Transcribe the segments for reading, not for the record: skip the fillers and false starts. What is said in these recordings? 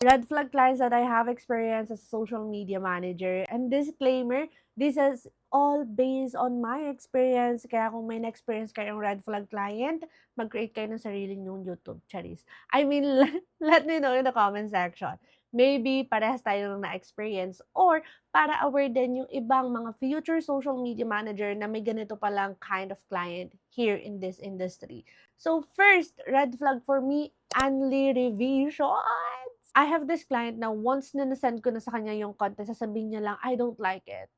Red flag clients that I have experienced as a social media manager. And disclaimer, this is all based on my experience. Kaya kung may na-experience kayong red flag client, mag-create kayo ng sarili nyong YouTube, charis. I mean, let me know in the comment section. Maybe parehas tayo ng na-experience or para aware din yung ibang mga future social media manager na may ganito palang kind of client here in this industry. So first, red flag for me, only revision. I have this client na once na nasend ko na sa kanya yung content, sasabihin niya lang, I don't like it.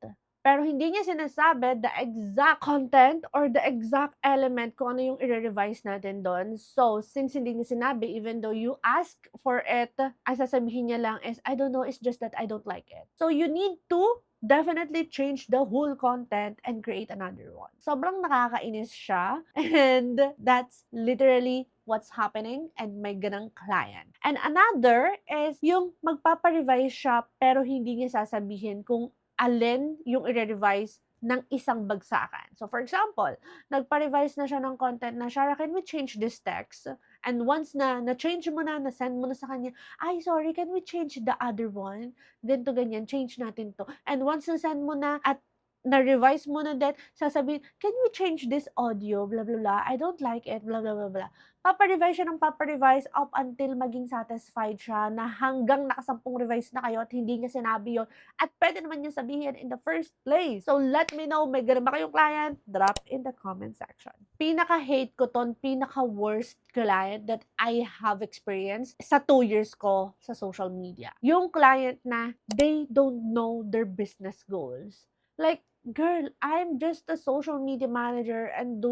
Pero hindi niya sinasabi the exact content or the exact element kung ano yung i-revise natin doon. So, since hindi niya sinabi, even though you ask for it, ang sasabihin niya lang is, I don't know, it's just that I don't like it. So, you need to definitely change the whole content and create another one. Sobrang nakakainis siya and that's literally what's happening and may ganang client. And another is yung magpaparevise siya pero hindi niya sasabihin kung alin yung i-revise ng isang bagsakan. So for example, nagpa-revise na siya ng content na, Shara, can we change this text? And once na na-change mo na, na-send mo na sa kanya, ay sorry, can we change the other one? Ganito, ganyan, change natin to. And once na-send mo na at na-revise mo na din, sasabihin, can we change this audio? Blah, blah, blah. I don't like it. Blah, blah, blah, blah. Papa-revise siya ng papa-revise up until maging satisfied siya na hanggang nakasampung revise na kayo at hindi niya sinabi yon at pwede naman niya sabihin in the first place. So, let me know, may ganun ba kayong client? Drop in the comment section. Pinaka-hate ko ton, pinaka-worst client that I have experienced sa 2 years ko sa social media. Yung client na they don't know their business goals. Like, girl, I'm just a social media manager and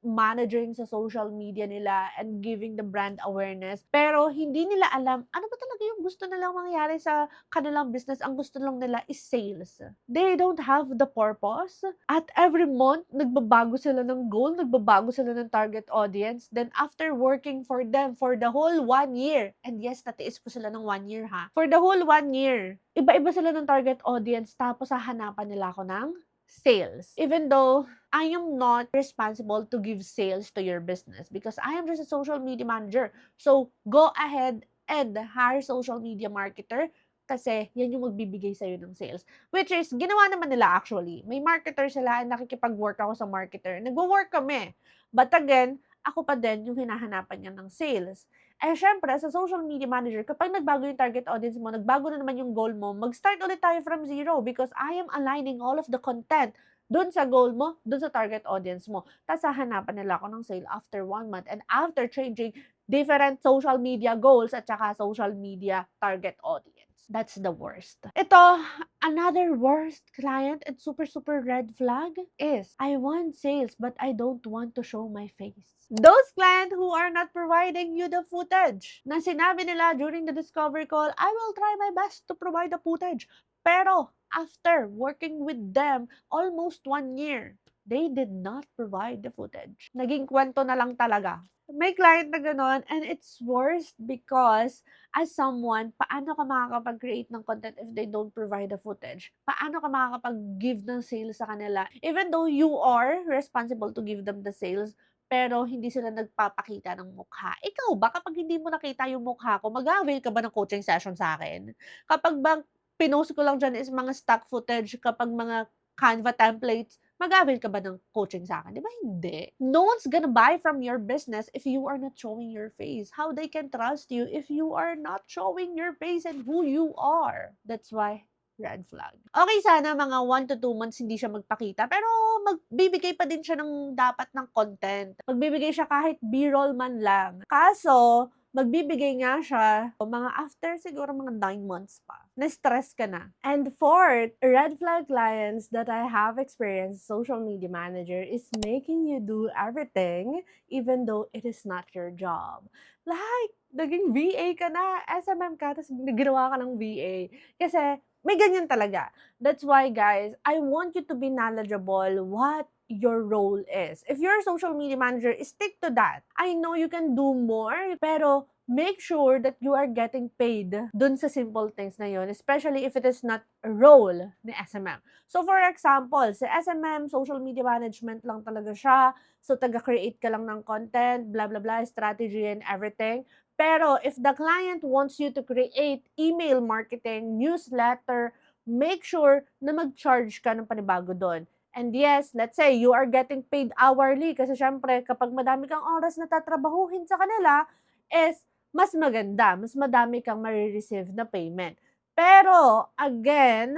managing sa social media nila and giving the brand awareness. Pero hindi nila alam ano ba talaga yung gusto nilang mangyari sa kanilang business. Ang gusto lang nila is sales. They don't have the purpose. At every month, nagbabago sila ng goal, nagbabago sila ng target audience. Then after working for them for the whole 1 year, and yes, natiis ko sila ng 1 year ha. For the whole 1 year, iba-iba sila ng target audience tapos hahanapan nila ako ng sales. Even though I am not responsible to give sales to your business because I am just a social media manager. So, go ahead and hire social media marketer kasi yan yung magbibigay sa'yo ng sales. Which is, ginawa naman nila actually. May marketer sila and nakikipag-work ako sa marketer. Nagwo-work kami. But again, ako pa din yung hinahanapan niya ng sales. Eh, syempre, sa social media manager, kapag nagbago yung target audience mo, nagbago na naman yung goal mo, mag-start ulit tayo from zero because I am aligning all of the content dun sa goal mo, dun sa target audience mo. Tapos hahanapan nila ako ng sale after 1 month and after changing different social media goals at saka social media target audience. That's the worst. Ito, another worst client and super, super red flag is, I want sales but I don't want to show my face. Those clients who are not providing you the footage na sinabi nila during the discovery call, I will try my best to provide the footage. Pero, after working with them almost 1 year, they did not provide the footage. Naging kwento na lang talaga. May client na gano'n and it's worst because as someone, paano ka makakapag-create ng content if they don't provide the footage? Paano ka makakapag-give ng sales sa kanila? Even though you are responsible to give them the sales, pero hindi sila nagpapakita ng mukha. Ikaw ba, kapag hindi mo nakita yung mukha ko, mag-avail ka ba ng coaching session sa akin? Kapag bang pinost ko lang dyan is mga stock footage, kapag mga Canva templates, mag-avail ka ba ng coaching sa akin? Di ba hindi? No one's gonna buy from your business if you are not showing your face. How they can trust you if you are not showing your face and who you are? That's why red flag. Okay, sana mga 1 to 2 months hindi siya magpakita, pero magbibigay pa din siya ng dapat ng content. Magbibigay siya kahit B-roll man lang. Kaso, magbibigay nga siya mga after siguro mga 9 months pa. Na-stress ka na. And fourth, red flag clients that I have experienced social media manager is making you do everything even though it is not your job. Like, naging VA ka na, SMM ka, tapos ginawa ka ng VA. Kasi, may ganyan talaga. That's why, guys, I want you to be knowledgeable what your role is. If you're a social media manager, stick to that. I know you can do more, pero make sure that you are getting paid dun sa simple things na yun, especially if it is not a role ni SMM. So for example, sa SMM, social media management lang talaga siya. So taga-create ka lang ng content, blah blah blah, strategy and everything. Pero if the client wants you to create email marketing, newsletter, make sure na mag-charge ka ng panibago doon. And yes, let's say you are getting paid hourly kasi syempre kapag madami kang oras na tatrabahuhin sa kanila is mas maganda, mas madami kang marireceive na payment. Pero again,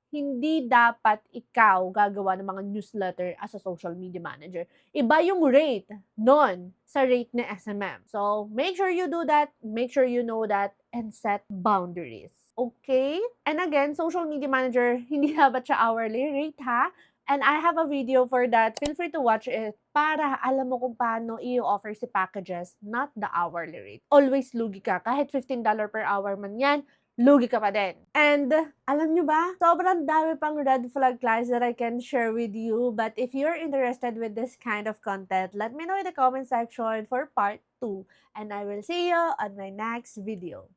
hindi dapat ikaw gagawa ng mga newsletter as a social media manager. Iba yung rate nun sa rate ni SMM. So, make sure you do that, make sure you know that, and set boundaries. Okay? And again, social media manager, hindi dapat siya hourly rate ha. And I have a video for that. Feel free to watch it para alam mo kung paano i-offer si packages, not the hourly rate. Always lugi ka. Kahit $15 per hour man yan, lugi ka pa din. And alam nyo ba, sobrang dami pang red flag clients that I can share with you. But if you're interested with this kind of content, let me know in the comment section for part 2. And I will see you on my next video.